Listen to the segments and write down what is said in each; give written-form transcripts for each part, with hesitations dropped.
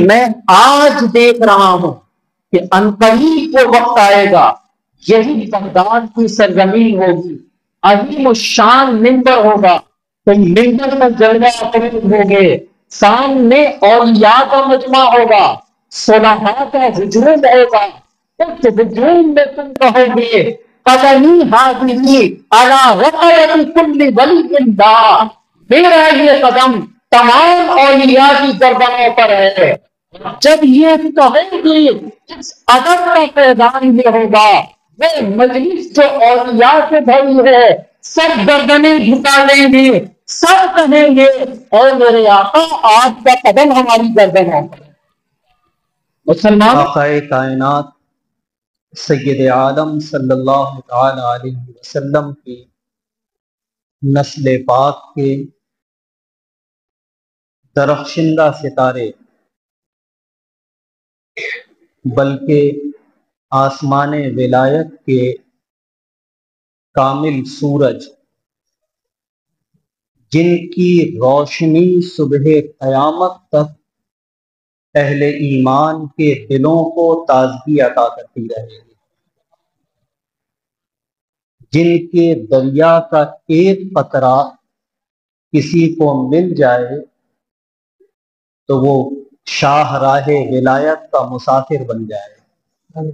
میں آج دیکھ رہا ہوں کہ عنقریب وہ وقت آئے گا، یہی بغداد کی سرزمین ہوگی، عظیم الشان ممبر ہوگا، تم ممبر میں جلوہ افروز ہوگے، سامنے اولیاء کا مجمع ہوگا، صلحاء کا ہجوم ہوگا، اس ہجوم میں تم کہو گے قدمی حاضری علی رقبۃ کل ولی اللہ، میرا یہ قدم تمام اولیاء کی گردنوں پر ہے۔ جب یہ کہو گی اس ادب کا پیغام یہ ہوگا، وہ مجلس جو اولیاء سے بھری ہے سب گردنیں جھکا لیں گے، سب کہیں گے اور میرے آقا آپ کا قدم ہماری گردنوں پر ہے۔ مسلمان آقا کائنات سید عالم صلی اللہ تعالی علیہ وسلم کی نسل پاک کے درخشندہ ستارے، بلکہ آسمان ولایت کے کامل سورج، جن کی روشنی صبح قیامت تک اہل ایمان کے دلوں کو تازگی عطا کرتی رہے گی، جن کے دریا کا ایک قطرہ کسی کو مل جائے تو وہ شاہ راہ ولایت کا مسافر بن جائے،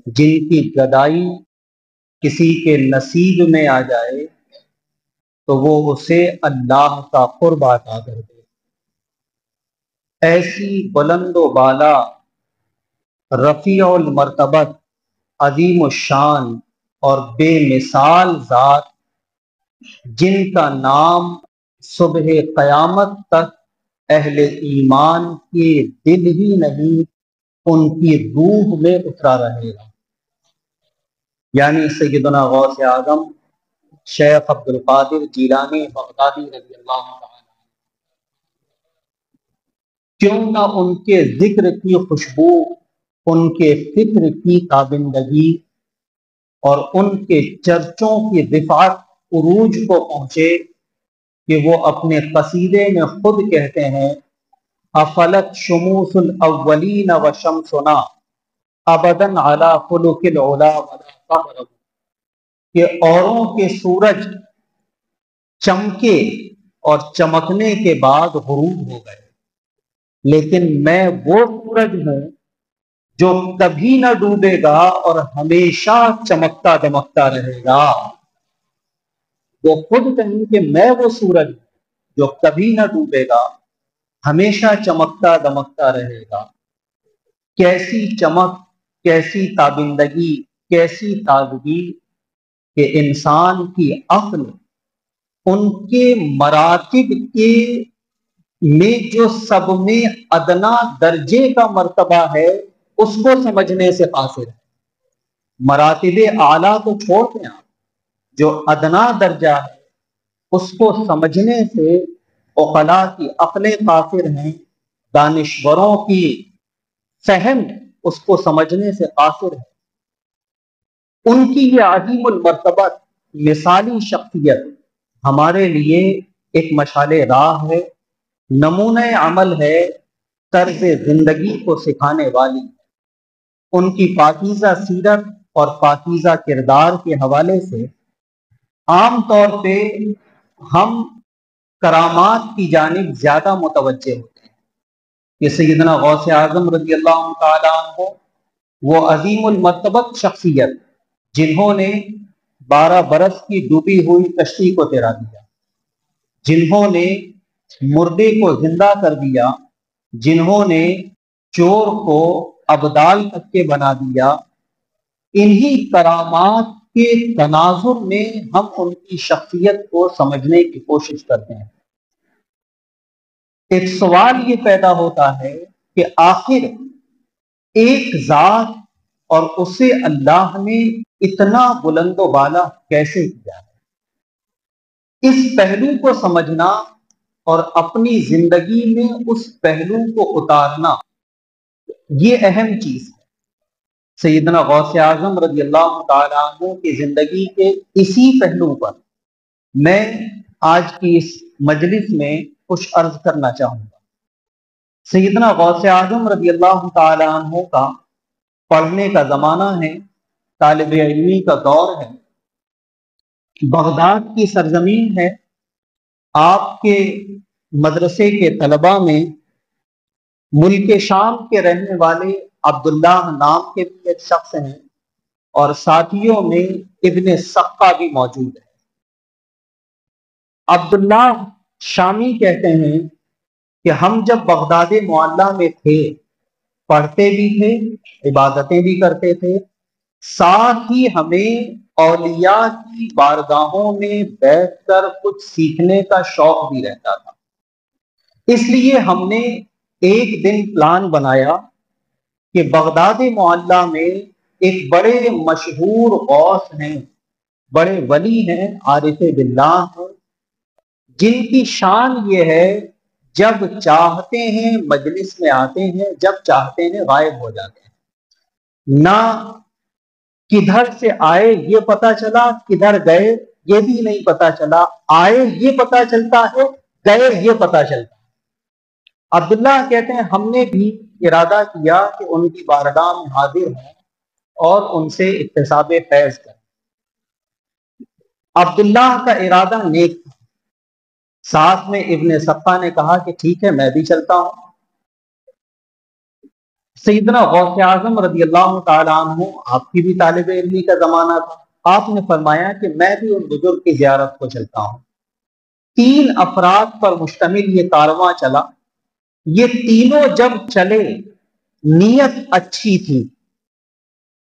جن کی گدائی کسی کے نصیب میں آ جائے تو وہ اسے اللہ کا قرب عطا کر دے۔ ایسی بلند و بالا، رفیع المرتبت، عظیم الشان اور بے مثال ذات، جن کا نام صبح قیامت تک اہل ایمان کے دل ہی نہیں ان کی روح میں اترا رہے گا، یعنی سیدنا غوث اعظم شیخ عبد القادر جیلانی بغدادی رضی اللہ عنہ، کیوں نہ ان کے ذکر کی خوشبو، ان کے فکر کی تابندگی اور ان کے چرچوں کی رفعت عروج کو پہنچے کہ وہ اپنے قصیدے میں خود کہتے ہیں افلت شموس الاولین وشمسنا ابدا علی خلق العلا ولا قمر، کہ اوروں کے سورج چمکے اور چمکنے کے بعد غروب ہو گئے، لیکن میں وہ سورج ہوں جو کبھی نہ ڈوبے گا اور ہمیشہ چمکتا دمکتا رہے گا۔ وہ خود کہیں کہ میں وہ سورج ہوں جو کبھی نہ ڈوبے گا، ہمیشہ چمکتا دمکتا رہے گا۔ کیسی چمک، کیسی تابندگی، کیسی تازگی کہ انسان کی عقل ان کے مراتب کے میں جو سب میں ادنا درجے کا مرتبہ ہے اس کو سمجھنے سے قاصر ہے۔ مراتب اعلیٰ کو چھوڑتے ہیں، جو ادنا درجہ ہے اس کو سمجھنے سے عقلاء کی عقلیں قاصر ہیں، دانشوروں کی فہم اس کو سمجھنے سے قاصر ہے۔ ان کی یہ عظیم المرتبت مثالی شخصیت ہمارے لیے ایک مشعل راہ ہے، نمونہ عمل ہے، طرز زندگی کو سکھانے والی۔ ان کی پاکیزہ سیرت اور پاکیزہ کردار کے حوالے سے عام طور پہ ہم کرامات کی جانب زیادہ متوجہ ہوتے ہیں کہ سیدنا غوث اعظم رضی اللہ تعالیٰ عنہ وہ عظیم المرتبت شخصیت جنہوں نے 12 برس کی ڈوبی ہوئی کشتی کو تیرا دیا، جنہوں نے مردے کو زندہ کر دیا، جنہوں نے چور کو ابدال تک کے بنا دیا، انہی کرامات کے تناظر میں ہم ان کی شخصیت کو سمجھنے کی کوشش کرتے ہیں۔ ایک سوال یہ پیدا ہوتا ہے کہ آخر ایک ذات اور اسے اللہ نے اتنا بلند و بالا کیسے کیا ہے؟ اس پہلو کو سمجھنا اور اپنی زندگی میں اس پہلو کو اتارنا یہ اہم چیز ہے۔ سیدنا غوث اعظم رضی اللہ تعالیٰ عنہ کی زندگی کے اسی پہلو پر میں آج کی اس مجلس میں کچھ عرض کرنا چاہوں گا۔ سیدنا غوث اعظم رضی اللہ تعالی عنہ کا پڑھنے کا زمانہ ہے، طالب علمی کا دور ہے، بغداد کی سرزمین ہے۔ آپ کے مدرسے کے طلباء میں ملک شام کے رہنے والے عبداللہ نام کے بھی ایک شخص ہیں، اور ساتھیوں میں ابن سقہ بھی موجود ہے۔ عبداللہ شامی کہتے ہیں کہ ہم جب بغداد معلیٰ میں تھے، پڑھتے بھی تھے، عبادتیں بھی کرتے تھے، ساتھ ہی ہمیں اولیاء کی بارگاہوں میں بیٹھ کر کچھ سیکھنے کا شوق بھی رہتا تھا۔ اس لیے ہم نے ایک دن پلان بنایا کہ بغداد معلیٰ میں ایک بڑے مشہور غوث ہیں، بڑے ولی ہیں، عارف باللہ ہیں، جن کی شان یہ ہے جب چاہتے ہیں مجلس میں آتے ہیں، جب چاہتے ہیں غائب ہو جاتے ہیں۔ نہ کدھر سے آئے یہ پتا چلا، کدھر گئے یہ بھی نہیں پتا چلا، آئے یہ پتا چلتا ہے، گئے یہ پتا چلتا ہے۔ عبداللہ کہتے ہیں ہم نے بھی ارادہ کیا کہ ان کی بارگاہ میں حاضر ہوں اور ان سے اکتساب فیض کریں۔ عبداللہ کا ارادہ نیک تھا۔ ساتھ میں ابن سقہ نے کہا کہ ٹھیک ہے میں بھی چلتا ہوں۔ سیدنا غوث اعظم رضی اللہ تعالیٰ عنہ، آپ کی بھی طالب علمی کا زمانہ تھا، آپ نے فرمایا کہ میں بھی ان بزرگ کی زیارت کو چلتا ہوں۔ 3 افراد پر مشتمل یہ کارواں چلا۔ یہ تینوں جب چلے نیت اچھی تھی۔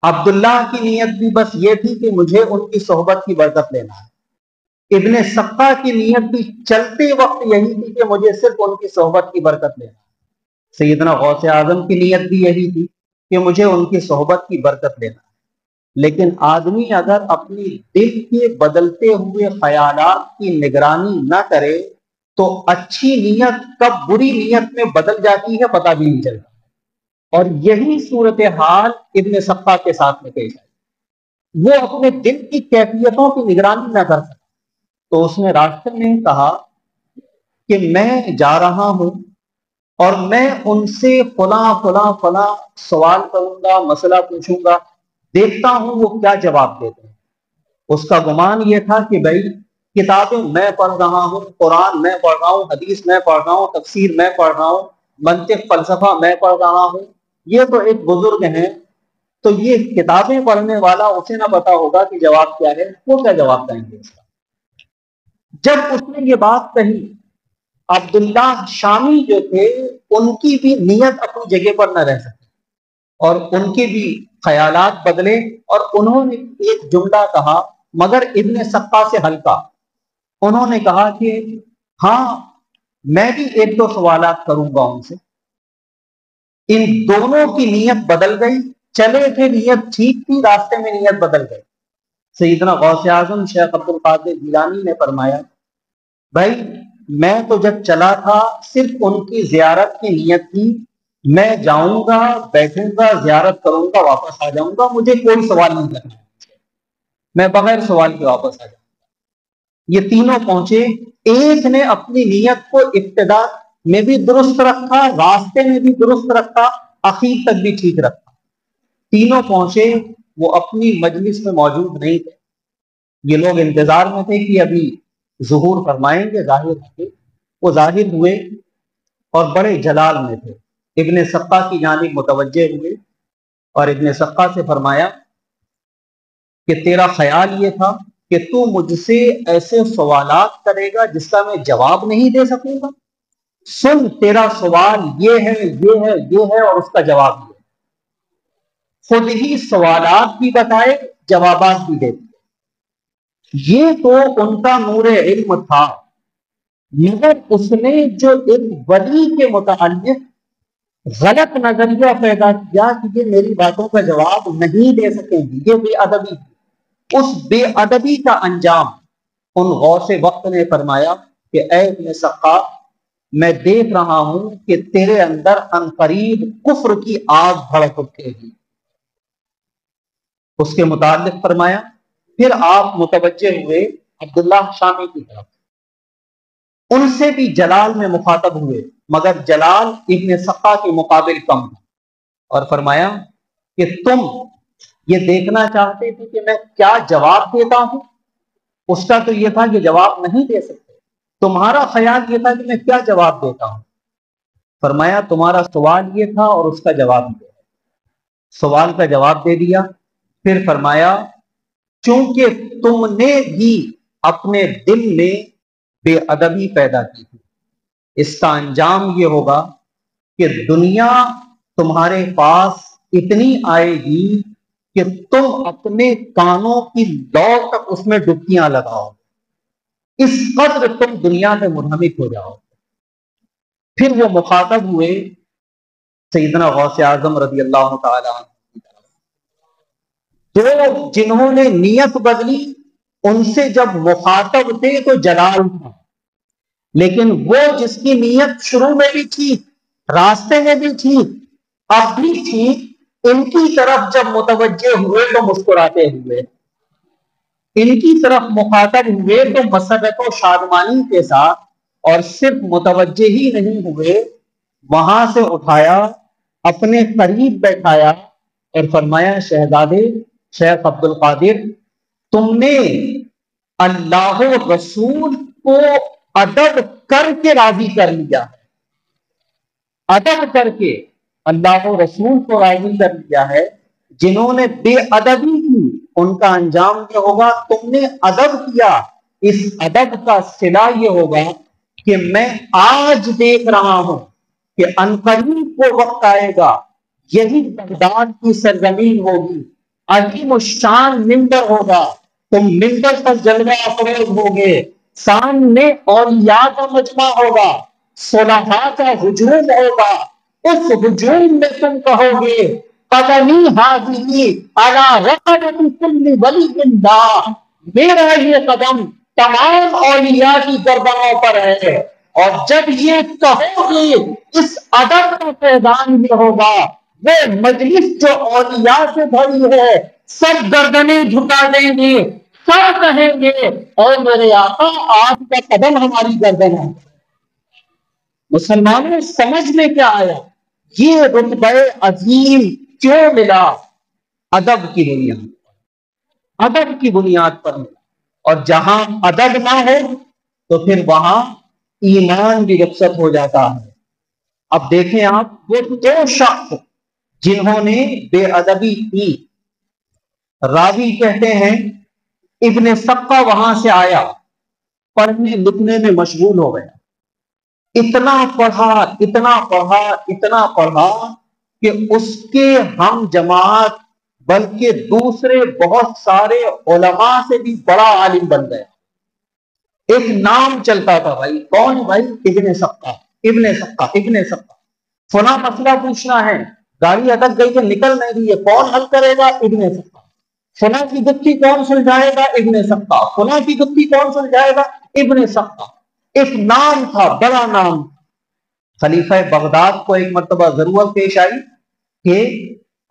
عبداللہ کی نیت بھی بس یہ تھی کہ مجھے ان کی صحبت کی برکت لینا ہے۔ ابن سقہ کی نیت بھی چلتے وقت یہی تھی کہ مجھے صرف ان کی صحبت کی برکت لینا ہے۔ سیدنا غوث اعظم کی نیت بھی یہی تھی کہ مجھے ان کی صحبت کی برکت لینا ہے۔ لیکن آدمی اگر اپنی دل کے بدلتے ہوئے خیالات کی نگرانی نہ کرے تو اچھی نیت کب بری نیت میں بدل جاتی ہے پتہ بھی نہیں چلتا۔ اور یہی صورتحال ابن سقہ کے ساتھ میں پیش آئی۔ وہ اپنے دل کی کیفیتوں کی نگرانی نہ کر سکتا، تو اس نے راستے میں کہا کہ میں جا رہا ہوں اور میں ان سے فلاں فلاں فلاں سوال کروں گا، مسئلہ پوچھوں گا، دیکھتا ہوں وہ کیا جواب دیتے ہیں۔ اس کا گمان یہ تھا کہ بھائی کتابیں میں پڑھ رہا ہوں، قرآن میں پڑھ رہا ہوں، حدیث میں پڑھ رہا ہوں، تفسیر میں پڑھ رہا ہوں، منطق فلسفہ میں پڑھ رہا ہوں، یہ تو ایک بزرگ ہیں، تو یہ کتابیں پڑھنے والا اسے نہ پتا ہوگا کہ جواب کیا ہے، وہ کیا جواب دیں گے اس کا۔ جب اس نے یہ بات کہی، عبداللہ شامی جو تھے ان کی بھی نیت اپنی جگہ پر نہ رہ سکی، اور ان کے بھی خیالات بدلے، اور انہوں نے ایک جملہ کہا مگر ابن سقہ سے ہلکا۔ انہوں نے کہا کہ ہاں میں بھی 1-2 سوالات کروں گا ان سے۔ ان دونوں کی نیت بدل گئی، چلے تھے نیت ٹھیک تھی، راستے میں نیت بدل گئی۔ سیدنا غوث اعظم شیخ عبد القادر جیلانی نے فرمایا بھائی میں تو جب چلا تھا صرف ان کی زیارت کی نیت تھی، میں جاؤں گا، بیٹھوں گا، زیارت کروں گا، واپس آ جاؤں گا، مجھے کوئی سوال نہیں کرنا، میں بغیر سوال کے واپس آ جاؤں گا۔ یہ تینوں پہنچے، ایک نے اپنی نیت کو ابتدا میں بھی درست رکھا، راستے میں بھی درست رکھا، اخیر تک بھی ٹھیک رکھا۔ تینوں پہنچے، وہ اپنی مجلس میں موجود نہیں تھے، یہ لوگ انتظار میں تھے کہ ابھی ظہور فرمائیں گے، ظاہر ہوئے۔ وہ ظاہر ہوئے اور بڑے جلال میں تھے، ابن سقہ کی جانب متوجہ ہوئے اور ابن سقہ سے فرمایا کہ تیرا خیال یہ تھا کہ تو مجھ سے ایسے سوالات کرے گا جس کا میں جواب نہیں دے سکوں گا؟ سن، تیرا سوال یہ ہے، یہ ہے، یہ ہے، اور اس کا جواب یہ ہے۔ خود ہی سوالات بھی بتائے، جوابات بھی دے دیے۔ یہ تو ان کا نور علم تھا، مگر اس نے جو ایک ولی کے متعلق غلط نظریہ پیدا کیا کہ یہ میری باتوں کا جواب نہیں دے سکیں گی، یہ بے ادبی تھی۔ اس بے ادبی کا انجام ان غوث وقت نے فرمایا کہ اے ابن سقہ میں دیکھ رہا ہوں کہ تیرے اندر عنقریب کفر کی آگ بھڑک اٹھے گی۔ اس کے متعلق فرمایا، پھر آپ متوجہ ہوئے عبداللہ شامی کی طرف، ان سے بھی جلال میں مخاطب ہوئے، مگر جلال ابن سقا کے مقابل کم تھا، اور فرمایا کہ تم یہ دیکھنا چاہتے تھے کہ میں کیا جواب دیتا ہوں؟ اس کا تو یہ تھا کہ جواب نہیں دے سکتے، تمہارا خیال یہ تھا کہ میں کیا جواب دیتا ہوں؟ فرمایا تمہارا سوال یہ تھا اور اس کا جواب یہ ہے۔ سوال کا جواب دے دیا، پھر فرمایا چونکہ تم نے بھی اپنے دل میں بے ادبی پیدا کی تھی، اس کا انجام یہ ہوگا کہ دنیا تمہارے پاس اتنی آئے گی کہ تم اپنے کانوں کی لو تک اس میں ڈبکیاں لگاؤ، اس قدر تم دنیا میں منہمک ہو جاؤ۔ پھر وہ مخاطب ہوئے سیدنا غوث اعظم رضی اللہ تعالی عنہ کی طرف، جو جنہوں نے نیت بدلی ان سے جب مخاطب تھے تو جلال تھا، لیکن وہ جس کی نیت شروع میں بھی تھی، راستے میں بھی تھی، اب بھی تھی، ان کی طرف جب متوجہ ہوئے تو مسکراتے ہوئے، ان کی طرف مخاطب ہوئے تو مسرت و شادمانی کے ساتھ، اور صرف متوجہ ہی نہیں ہوئے، وہاں سے اٹھایا، اپنے قریب بیٹھایا اور فرمایا شہزادے شیخ عبد القادر، تم نے اللہ و رسول کو ادب کر کے راضی کر لیا ہے، ادب کر کے اللہ و رسول کو راضی کر لیا ہے۔ جنہوں نے بے ادبی کی ان کا انجام یہ ہوگا، تم نے ادب کیا، اس ادب کا صلہ یہ ہوگا کہ میں آج دیکھ رہا ہوں کہ عنقریب وہ وقت آئے گا، یہی بغداد کی سرزمین ہوگی، عظیم الشان منبر ہوگا، تم منبر پر جلوہ افروز ہوگے، سامنے اولیاء کا مجمع ہوگا، صلحاء کا ہجوم ہوگا، اس ہجوم میں تم کہو گے قدمی حاضری علی رقبۃ کل ولی اللہ، میرا یہ قدم تمام اولیاء کی گردنوں پر ہے، اور جب یہ کہو گے اس ادب کا فیضان یہ ہوگا، وہ مجلس جو اولیاء سے بھری ہے سب گردنیں جھکا دیں گے، سب کہیں گے اور میرے آقا آپ کا قدم ہماری گردن ہے۔ مسلمانوں سمجھ میں کیا آیا؟ یہ رتبہ عظیم کیوں ملا؟ ادب کی بنیاد، ادب کی بنیاد پر ملا، اور جہاں ادب نہ ہو تو پھر وہاں ایمان بھی رخصت ہو جاتا ہے۔ اب دیکھیں آپ، وہ دو شخص جنہوں نے بے ادبی کی، راوی کہتے ہیں ابن سقا وہاں سے آیا، پڑھنے لکھنے میں مشغول ہو گیا، اتنا پڑھا اتنا پڑھا اتنا پڑھا کہ اس کے ہم جماعت بلکہ دوسرے بہت سارے علماء سے بھی بڑا عالم بن گیا۔ ایک نام چلتا تھا، بھائی کون؟ بھائی ابن سقا، ابن سقا، ابن سقا، فلاں مسئلہ پوچھنا ہے، گاڑی اٹک گئی تو نکل نہیں رہی ہے، کون حل کرے گا؟ ابن سقا۔ فلاں کی گتھی کون سلجھائے گا؟ ابن سقا۔ فلاں کی گتھی کون سلجھائے گا؟ ابن سقا۔ ایک نام تھا، بڑا نام۔ خلیفہ بغداد کو ایک مرتبہ ضرورت پیش آئی کہ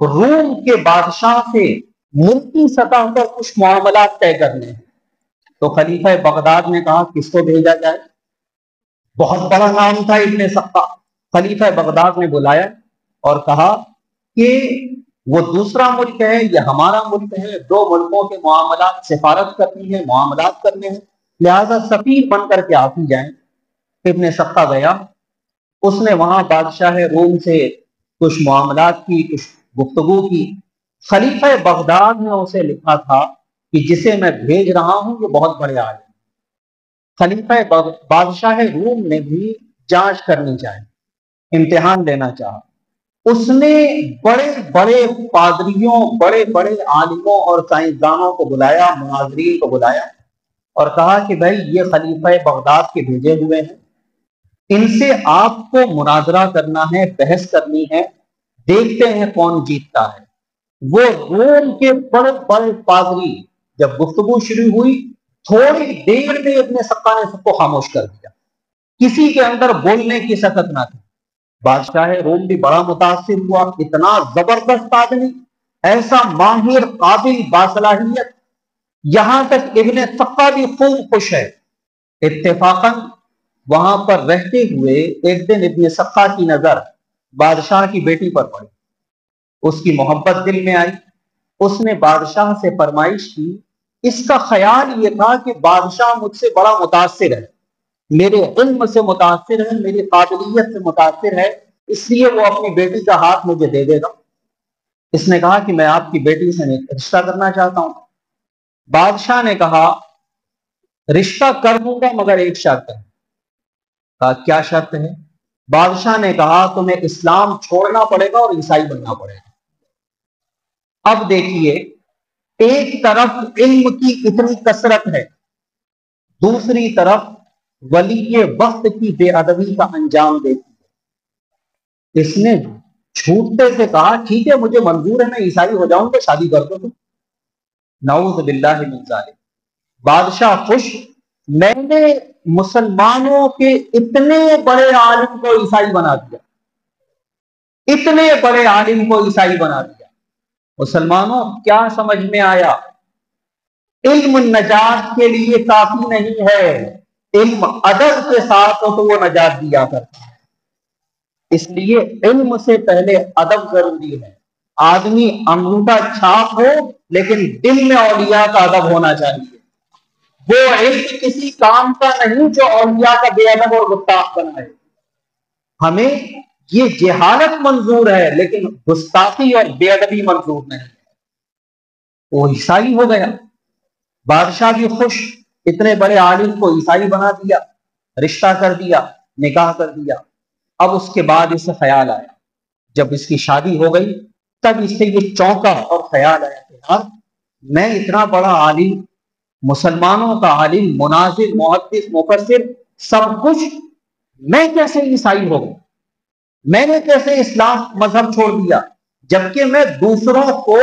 روم کے بادشاہ سے ملکی سطح پر کچھ معاملات طے کرنے ہیں، تو خلیفہ بغداد نے کہا کس کو بھیجا جائے؟ بہت بڑا نام تھا ابن سقا۔ خلیفہ بغداد نے بلایا اور کہا کہ وہ دوسرا ملک ہے، یہ ہمارا ملک ہے، دو ملکوں کے معاملات سفارت کرنی ہے، معاملات کرنے ہیں، لہذا سفیر بن کر کے آپ ہی جائیں۔ ابن سقا گیا، اس نے وہاں بادشاہ روم سے کچھ معاملات کی، کچھ گفتگو کی۔ خلیفہ بغداد نے اسے لکھا تھا کہ جسے میں بھیج رہا ہوں یہ بہت بڑے عالم۔ خلیفہ بادشاہ روم نے بھی جانچ کرنی چاہی، امتحان لینا چاہا۔ اس نے بڑے بڑے پادریوں، بڑے بڑے عالموں اور سائنسدانوں کو بلایا، مناظرین کو بلایا اور کہا کہ بھائی یہ خلیفہ بغداد کے بھیجے ہوئے ہیں، ان سے آپ کو مناظرہ کرنا ہے، بحث کرنی ہے، دیکھتے ہیں کون جیتتا ہے۔ وہ روم کے بڑے بڑے پادری، جب گفتگو شروع ہوئی تھوڑی دیر میں ابن سقا نے سب کو خاموش کر دیا، کسی کے اندر بولنے کی سخت نہ تھی۔ بادشاہ روم بھی بڑا متاثر ہوا، اتنا زبردست آدمی، ایسا ماہر، قابل، باصلاحیت، یہاں تک ابن سقا بھی خوب خوش ہے۔ اتفاقاً وہاں پر رہتے ہوئے ایک دن ابن سقا کی نظر بادشاہ کی بیٹی پر پڑی، اس کی محبت دل میں آئی، اس نے بادشاہ سے فرمائش کی، اس کا خیال یہ تھا کہ بادشاہ مجھ سے بڑا متاثر ہے، میرے علم سے متاثر ہے، میری قابلیت سے متاثر ہے، اس لیے وہ اپنی بیٹی کا ہاتھ مجھے دے دے گا۔ اس نے کہا کہ میں آپ کی بیٹی سے رشتہ کرنا چاہتا ہوں۔ بادشاہ نے کہا رشتہ کر دوں گا مگر ایک شرط ہے۔ کہا کیا شرط ہے؟ بادشاہ نے کہا تمہیں اسلام چھوڑنا پڑے گا اور عیسائی بننا پڑے گا۔ اب دیکھیے، ایک طرف علم کی اتنی کثرت ہے، دوسری طرف ولی وقت کی بے ادبی کا انجام دیتی ہے۔ اس نے چھوٹتے سے کہا ٹھیک ہے مجھے منظور ہے، میں عیسائی ہو جاؤں تو شادی کر دو۔ نعوذ باللہ من ذالک۔ بادشاہ خوش، میں نے مسلمانوں کے اتنے بڑے عالم کو عیسائی بنا دیا، اتنے بڑے عالم کو عیسائی بنا دیا۔ مسلمانوں کیا سمجھ میں آیا؟ علم نجات کے لیے کافی نہیں ہے، علم ادب کے ساتھ ہو تو وہ نجات دیا کرتا ہے۔ اس لیے علم سے پہلے ادب ضروری ہے۔ آدمی انگوٹھا چھاپ ہو لیکن دل میں اولیاء کا ادب ہونا چاہیے۔ وہ علم کسی کام کا نہیں جو اولیاء کا بے ادب اور گستاخ بنائے۔ ہمیں یہ جہالت منظور ہے لیکن گستاخی اور بے ادبی منظور نہیں ہے۔ وہ عیسائی ہو گیا، بادشاہ بھی خوش، اتنے بڑے عالم کو عیسائی بنا دیا، رشتہ کر دیا، نکاح کر دیا۔ اب اس کے بعد اسے خیال آیا، جب اس کی شادی ہو گئی تب اس سے یہ چونکا اور خیال آیا کہ یار میں اتنا بڑا عالم، مسلمانوں کا عالم، مناظر، محدث، مفسر، سب کچھ، میں کیسے عیسائی ہو گیا؟ میں نے کیسے اسلام مذہب چھوڑ دیا؟ جبکہ میں دوسروں کو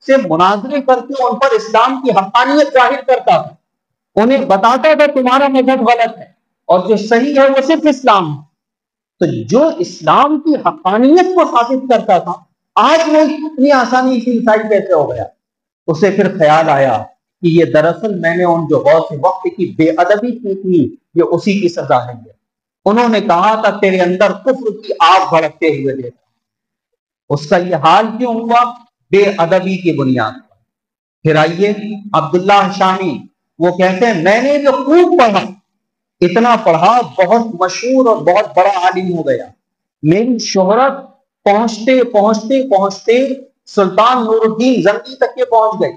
سے مناظرے کر کے ان پر اسلام کی حقانیت ظاہر کرتا تھا، انہیں بتاتا تھا تمہارا مذہب غلط ہے اور جو صحیح ہے وہ صرف اسلام ہے۔ تو جو اسلام کی حقانیت کو ثابت کرتا تھا آج وہ اتنی آسانی سے عیسائی کیسے ہو گیا؟ اسے پھر خیال آیا کہ یہ دراصل میں نے ان جو غوث وقت کی بے ادبی کی تھی یہ اسی کی سزا ہے۔ انہوں نے کہا تھا تیرے اندر کفر کی آگ بھڑکتے ہوئے دیکھا، اس کا یہ حال کیوں ہوا؟ بے ادبی کی بنیاد پر۔ پھر آئیے عبداللہ شامی، وہ کہتے ہیں میں نے جو خوب پڑھا، اتنا پڑھا بہت مشہور اور بہت بڑا عالم ہو گیا، میری شہرت پہنچتے پہنچتے پہنچتے سلطان نور الدین زنگی تک یہ پہنچ گئی۔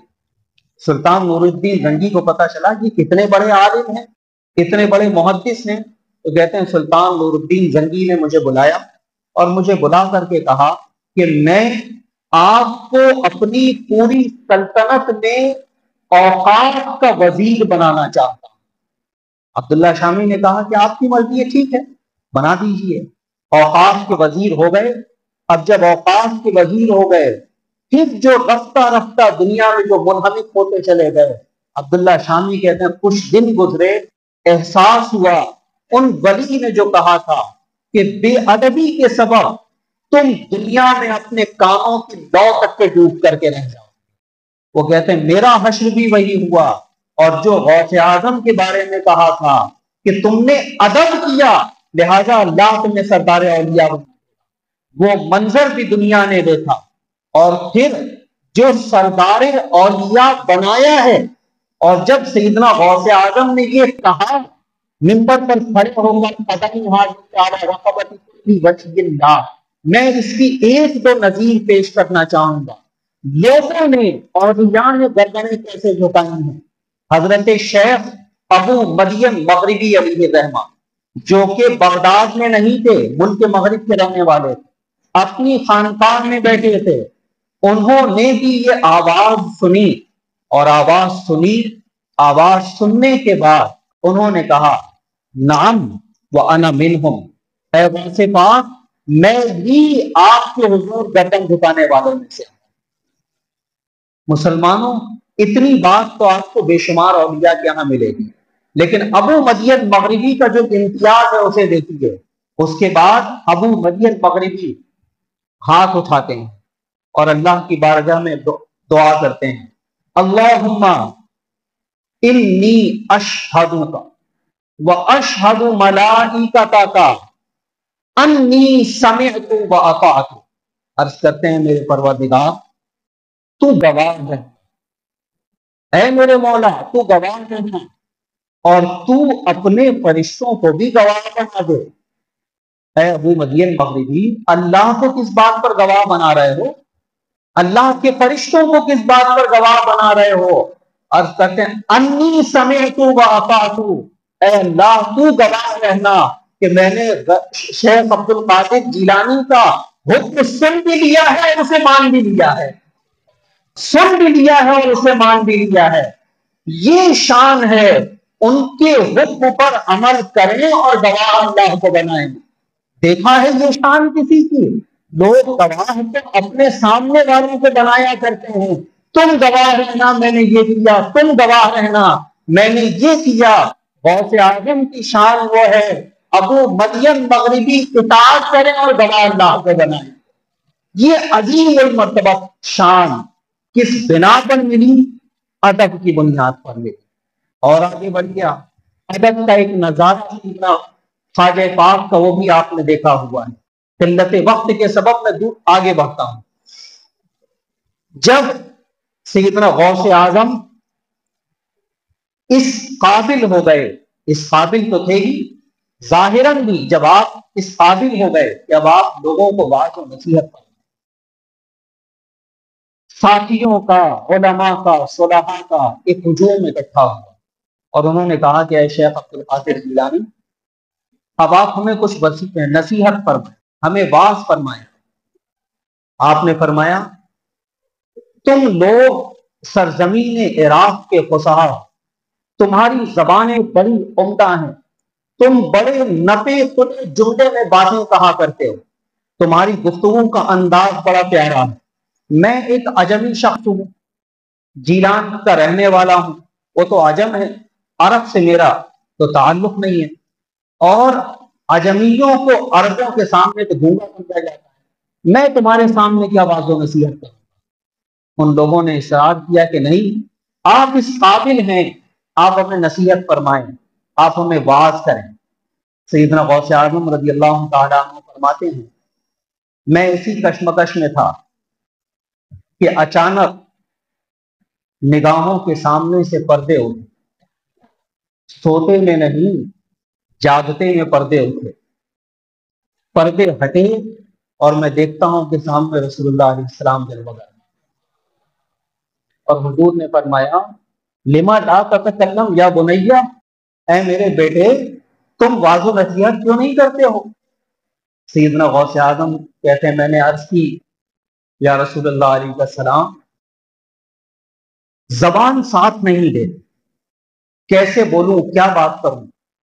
سلطان نور الدین زنگی کو پتا چلا کہ کتنے بڑے عالم ہیں، اتنے بڑے محدث ہیں، تو کہتے ہیں سلطان نور الدین زنگی نے مجھے بلایا اور مجھے بلا کر کے کہا کہ میں آپ کو اپنی پوری سلطنت میں اوقاف کا وزیر بنانا چاہتا ہوں۔ عبداللہ شامی نے کہا کہ آپ کی مرضی ہے، ٹھیک ہے بنا دیجیے۔ اوقاف کے وزیر ہو گئے۔ اب جب اوقاف کے وزیر ہو گئے پھر جو رفتہ رفتہ دنیا میں جو منہمک ہوتے چلے گئے، عبداللہ شامی کہتے ہیں کچھ دن گزرے، احساس ہوا ان ولی نے جو کہا تھا کہ بے ادبی کے سبب تم دنیا میں اپنے کاموں کی لو تک کے ڈوب کر کے رہ جاؤ۔ وہ کہتے ہیں میرا حشر بھی وہی ہوا، اور جو غوث اعظم کے بارے میں کہا تھا کہ تم نے ادب کیا لہذا اللہ تمہیں سردار اولیاء بنا، وہ منظر بھی دنیا نے دیکھا۔ اور پھر جو سردار اولیاء بنایا ہے، اور جب سیدنا غوث اعظم نے یہ کہا منبر پر کھڑے ہو کر میں اس کی ایک دو نظیر پیش کرنا چاہوں گا۔ لوگوں نے اولیاء نے گردنیں کیسے جھکائی ہیں۔ حضرت شیخ ابو مدین مغربی علیہ الرحمہ، جو کہ بغداد میں نہیں تھے، ملک مغرب کے رہنے والے تھے، اپنی خانقاہ میں بیٹھے تھے، انہوں نے بھی یہ آواز سنی، اور آواز سننے کے بعد انہوں نے کہا نعم وانا منہم، اے غوث پاک میں بھی آپ کے حضور گردن جھکانے والوں میں سے ہوں۔ مسلمانوں اتنی بات تو آپ کو بے شمار اولیاء کے یہاں ملے گی، لیکن ابو مدین مغربی کا جو امتیاز ہے اسے دیکھیے۔ اس کے بعد ابو مدین مغربی ہاتھ اٹھاتے ہیں اور اللہ کی بارگاہ میں دعا کرتے ہیں، اللہم انی اشہدک وَأَشْهَدُ مَلَائِكَتَكَ أَنِّي سَمِعْتُ وَأَطَعْتُ۔ عرض کرتے ہیں میرے پروردگار تو گواہ ہے، اے میرے مولا تو گواہ رہنا، اور تو اپنے فرشتوں کو بھی گواہ بنا دے۔ اے ابو مدین مغربی، اللہ کو کس بات پر گواہ بنا رہے ہو؟ اللہ کے فرشتوں کو کس بات پر گواہ بنا رہے ہو؟ عرض کرتے ہیں انی سمعت و اطعت، اے اللہ تو گواہ رہنا کہ میں نے شیخ عبد القادر جیلانی کا حکم سن بھی لیا ہے اور اسے مان بھی لیا ہے، سن بھی لیا ہے اور اسے مان بھی لیا ہے۔ یہ شان ہے، ان کے حکم پر عمل کریں اور گواہ اللہ کو بنائیں۔ دیکھا ہے یہ شان کسی کی؟ لوگ گواہ تو اپنے سامنے والوں کو بنایا کرتے ہیں، تم گواہ رہنا میں نے یہ کیا، تم گواہ رہنا میں نے یہ کیا۔ غوث اعظم کی شان وہ ہے ابو مدین مغربی اطاعت کریں اور گواہ اللہ کو بنائیں۔ یہ عظیم المرتبہ شان کس بنا پر ملی؟ ادب کی بنیاد پر ملی۔ اور آگے بڑھ گیا، ادب کا ایک نظارہ سیکھنا خواجہ پاک کا وہ بھی آپ نے دیکھا ہوا ہے۔ قلت وقت کے سبب میں آگے بڑھتا ہوں۔ جب سیدنا غوث اعظم اس قابل ہو گئے، اس قابل تو تھے ہی ظاہراً بھی، جب آپ اس قابل ہو گئے کہ اب آپ لوگوں کو واعظ و نصیحت کریں، ساتھیوں کا، علماء کا، صلحاء کا ایک ہجوم اکٹھا ہوا اور انہوں نے کہا کہ اے شیخ عبد القادر جیلانی، اب آپ ہمیں کچھ نصیحت فرمائیں، ہمیں واعظ فرمائیں۔ آپ نے فرمایا تم لوگ سرزمین عراق کے فصحاء، تمہاری زبانیں بڑی عمدہ ہیں، تم بڑے نپے تلے جملے میں باتیں کہا کرتے ہو، تمہاری گفتگو کا انداز بڑا پیارا ہے۔ میں ایک عجمی شخص ہوں، جیلان کا رہنے والا ہوں، وہ تو عجم ہے، عرب سے میرا تو تعلق نہیں ہے، اور عجمیوں کو عربوں کے سامنے تو گونگا سمجھا جاتا ہے، میں تمہارے سامنے کیا واعظ و نصیحت کروں؟ ان لوگوں نے اصرار کیا کہ نہیں، آپ اس قابل ہیں، آپ ہمیں نصیحت فرمائیں، آپ ہمیں واعظ کریں۔ سیدنا غوث اعظم رضی اللہ تعالیٰ عنہ فرماتے ہیں میں اسی کشمکش میں تھا کہ اچانک نگاہوں کے سامنے سے پردے اٹھے، سوتے میں نہیں جاگتے میں پردے اٹھے، پردے ہٹے اور میں دیکھتا ہوں کہ سامنے رسول اللہ علیہ السلام جلوہ گر، اور حضور نے فرمایا لما لا تتکلم یا بنیا، اے میرے بیٹے تم واعظ و نصیحت کیوں نہیں کرتے ہو؟ سیدنا غوث اعظم کہتے ہیں میں نے عرض کی یا رسول اللہ علیہ السلام، زبان ساتھ نہیں دیتی، کیسے بولوں، کیا بات کروں،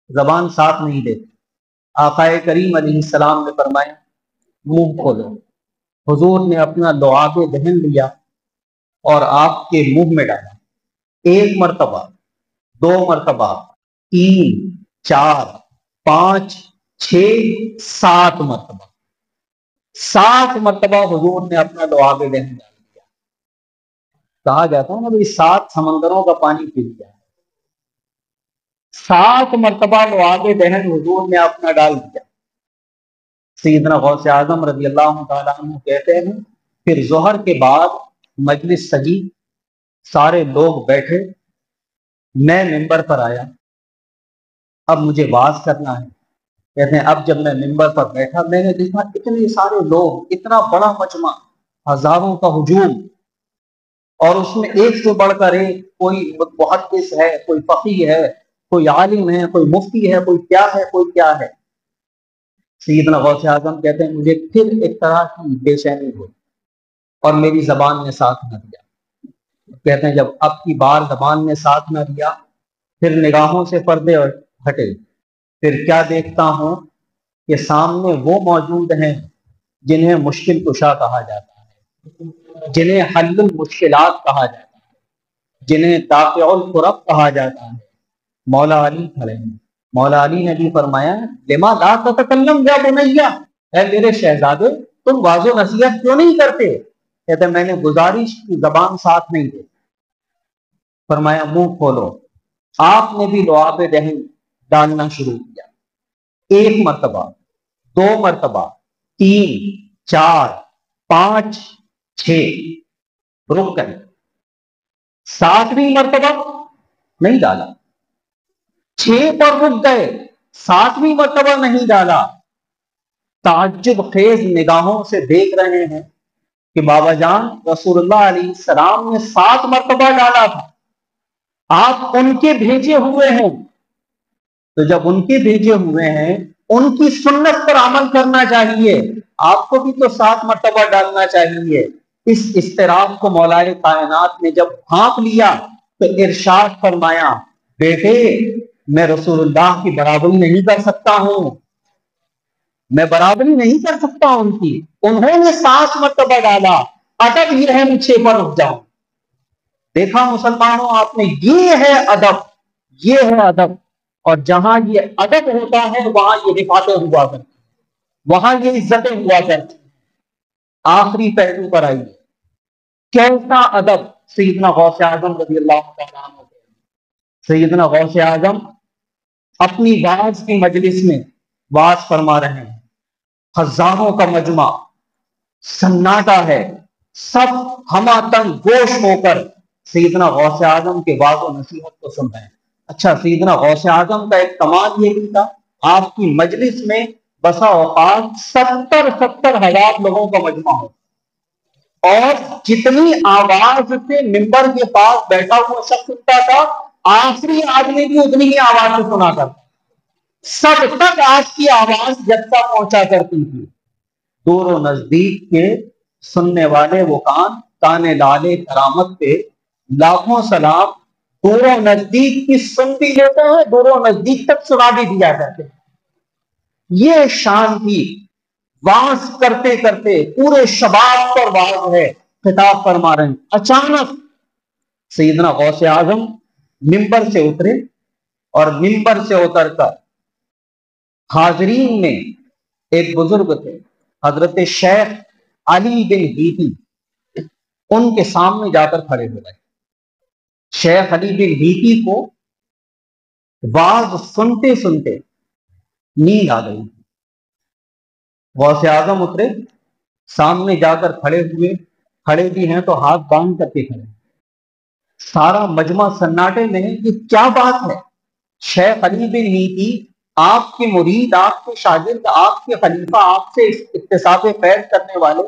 زبان ساتھ نہیں دیتی۔ آقا کریم علیہ السلام نے فرمایا منہ کھولو۔ حضور نے اپنا لعاب دہن لیا اور آپ کے منہ میں ڈالا، ایک مرتبہ، دو مرتبہ، 3، 4، 5، 6، 7 مرتبہ، 7 مرتبہ حضور نے اپنا لعاب دہن ڈال دیا۔ کہا جاتا ہے نا بھائی 7 سمندروں کا پانی پی لیا، 7 مرتبہ لعاب دہن حضور نے اپنا ڈال دیا۔ سیدنا غوث اعظم رضی اللہ تعالیٰ عنہ کہتے ہیں پھر ظہر کے بعد مجلس سجی، سارے لوگ بیٹھے، میں منبر پر آیا، اب مجھے واعظ کرنا ہے۔ کہتے ہیں اب جب میں منبر پر بیٹھا میں نے دیکھا اتنے سارے لوگ، اتنا بڑا مجمع، ہزاروں کا ہجوم، اور اس میں ایک سے بڑھ کر ایک، کوئی محدث ہے، کوئی فقیہ ہے، کوئی عالم ہے، کوئی مفتی ہے، کوئی کیا ہے، کوئی کیا ہے۔ سیدنا غوث اعظم کہتے ہیں مجھے پھر ایک طرح کی بے چینی ہوئی اور میری زبان نے ساتھ نہ دیا۔ کہتے ہیں جب اب کی بار زبان نے ساتھ نہ دیا، پھر نگاہوں سے پردے ہٹے، پھر کیا دیکھتا ہوں کہ سامنے وہ موجود ہیں جنہیں مشکل کشا کہا جاتا ہے، جنہیں حل المشکلات کہا جاتا ہے، جنہیں دافع الکرب کہا جاتا ہے۔ مولا علی کھڑے ہیں، مولا علی نے بھی فرمایا لما لا تتکلم یا بنیا، اے میرے شہزادے تم واعظ و نصیحت کیوں نہیں کرتے؟ کہتے میں نے گزارش کی، زبان ساتھ نہیں دے۔ فرمایا منہ کھولو۔ آپ نے بھی لعاب دہن ڈالنا شروع کیا. 1 مرتبہ، 2 مرتبہ، 3، 4، 5، 6، رک گئے. 7ویں مرتبہ نہیں ڈالا. 6 پر رک گئے، 7ویں مرتبہ نہیں ڈالا. تعجب خیز نگاہوں سے دیکھ رہے ہیں کہ بابا جان رسول اللہ علیہ السلام نے 7 مرتبہ ڈالا تھا، آپ ان کے بھیجے ہوئے ہیں. تو جب ان کے بھیجے ہوئے ہیں ان کی سنت پر عمل کرنا چاہیے، آپ کو بھی تو 7 مرتبہ ڈالنا چاہیے. اس اضطراب کو مولائے کائنات نے جب بھانپ لیا تو ارشاد فرمایا، بیٹے میں رسول اللہ کی برابری نہیں کر سکتا ہوں، میں برابری نہیں کر سکتا ان کی. انہوں نے 7 مرتبہ ڈالا، ادب یہ ہے میں 6 پر رک جاؤں. دیکھا مسلمانوں آپ نے، یہ ہے ادب، یہ ہے ادب. اور جہاں یہ ادب ہوتا ہے وہاں یہ رفعتیں ہوا کرتی، وہاں یہ عزتیں ہوا کرتی. آخری پہلو پر آئیے، کیسا ادب سیدنا غوث اعظم رضی اللہ تعالیٰ عنہ. سیدنا غوث اعظم اپنی واعظ کی مجلس میں واعظ فرما رہے ہیں، ہزاروں کا مجمع، سناٹا ہے، سب ہما تنگ گوش ہو کر سیدنا غوث اعظم کے واعظ و نصیحت کو سن رہے ہیں. اچھا، سیدنا غوث اعظم کا ایک کمال یہ بھی تھا، آپ کی مجلس میں بسا اوقات 70 ہزار لوگوں کا مجمع ہو، اور جتنی آواز سے ممبر کے پاس بیٹھا ہوا شخص سنتا تھا، آخری آدمی بھی اتنی ہی آواز سے سنا کرتا. سب تک آپ کی آواز یکساں پہنچا کرتی تھی. دور و نزدیک کے سننے والے وہ کان لالے کرامت پہ لاکھوں سلام. دور و نزدیک کی سن بھی لیتے ہیں، دور و نزدیک تک سنا بھی دیا کرتے ہیں. یہ شان تھی. واعظ کرتے کرتے پورے شباب پر واعظ ہے، خطاب فرما رہے ہیں. اچانک سیدنا غوث اعظم ممبر سے اترے، اور ممبر سے اتر کر حاضرین میں ایک بزرگ تھے حضرت شیخ علی بن ہیتی، ان کے سامنے جا کر کھڑے ہو گئے. شیخ علی بن ہیتی کو واعظ سنتے سنتے نیند آ گئی. غوث اعظم اترے، سامنے جا کر کھڑے ہوئے، کھڑے بھی ہیں تو ہاتھ باندھ کر کے کھڑے. سارا مجمع سناٹے میں ہے، یہ کیا بات ہے؟ شیخ علی بن ہیتی آپ کے مرید، آپ کے شاگرد، آپ کے خلیفہ، آپ سے اکتساب فیض کرنے والے،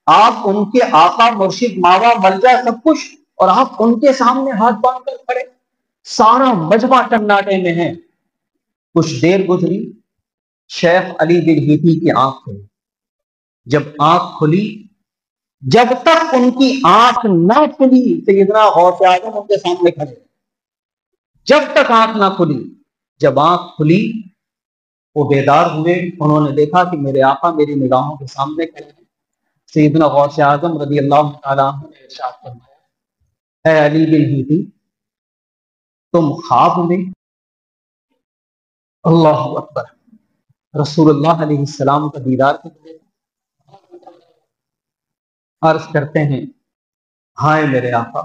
آپ ان کے آقا مرشد ماوا ملجا سب کچھ، اور آپ ان کے سامنے ہاتھ باندھ کر کھڑے. سارا مجمع سناٹے میں ہے. کچھ دیر گزری، شیخ علی بن ہیتی کی آنکھ کھلی. جب آنکھ کھلی، جب تک ان کی آنکھ نہ کھلی سیدنا غوث اعظم ان کے سامنے کھڑے. جب تک آنکھ نہ کھلی، جب آنکھ کھلی وہ بیدار ہوئے. انہوں نے دیکھا کہ میرے آقا میری نگاہوں کے سامنے کھڑے ہیں. سیدنا غوث اعظم رضی اللہ تعالیٰ عنہ نے ارشاد فرمایا، اے علی بن ہیتی، تم خواب میں اللہ اکبر رسول اللہ علیہ السلام کا دیدار کرتے. عرض کرتے ہیں، ہائے میرے آقا،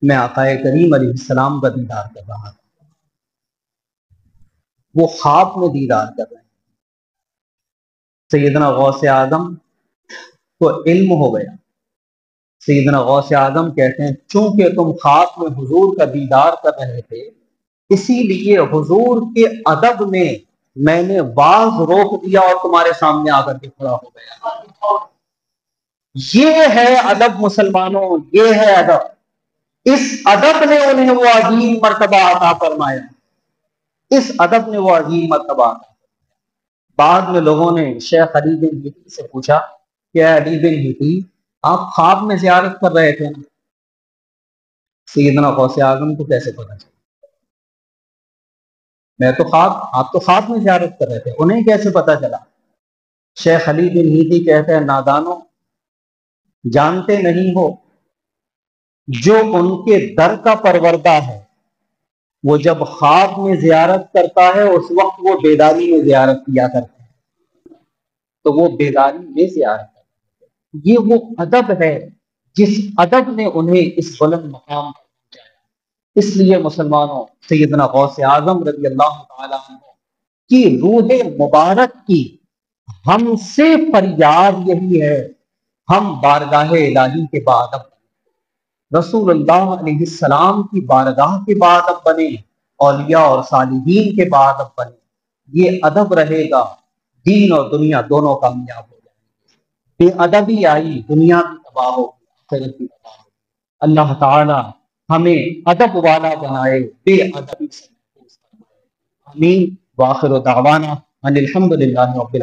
میں آقا کریم علیہ السلام کا دیدار کر رہا تھا. وہ خواب میں دیدار کر رہے ہیں. سیدنا غوث اعظم کو علم ہو گیا. سیدنا غوث اعظم کہتے ہیں، چونکہ تم خواب میں حضور کا دیدار کر رہے تھے، اسی لیے حضور کے ادب میں نے واعظ روک دیا اور تمہارے سامنے آ کر کے کھڑا ہو گیا. یہ ہے ادب مسلمانوں، یہ ہے ادب. اس ادب نے انہیں وہ عظیم مرتبہ عطا فرمایا. اس ادب نے وہ عظیم مرتبہ عطا. بعد میں لوگوں نے شیخ علی بن ہیتی سے پوچھا کہ اے علی بن ہیتی، آپ خواب میں زیارت کر رہے تھے نا؟ سیدنا غوث اعظم کو کیسے پتا چلا؟ آپ تو خواب میں زیارت کر رہے تھے، انہیں کیسے پتا چلا؟ شیخ علی بن ہیتی کہتے ہیں، نادانوں، جانتے نہیں ہو جو ان کے در کا پروردہ ہے، وہ جب خواب میں زیارت کرتا ہے اس وقت وہ بیداری میں زیارت کیا کرتا ہے. تو وہ بیداری میں زیارت کرتا ہے. یہ وہ ادب ہے جس ادب نے انہیں اس بلند مقام اس لیے مسلمانوں سیدنا غوث اعظم رضی اللہ تعالیٰ عنہ کی روح مبارک کی ہم سے فریاد یہی ہے، ہم بارگاہ الہی کے بعد اب رسول اللہ علیہ السلام کی بارگاہ کے بعد اب بنے، اولیاء اور صالحین کے بعد اب بنے۔ یہ ادب رہے گا، دین اور دنیا دونوں کامیاب ہو جائیں گے۔ بے ادبی آئی، دنیا بھی تباہ ہوگی، آخرت بھی تباہ ہوگی۔ اللہ تعالی ہمیں ادب والا بنائے، بے ادبی سے محفوظ فرمائے۔ آمین۔ وآخر دعوانا ان الحمد للہ رب العالمین۔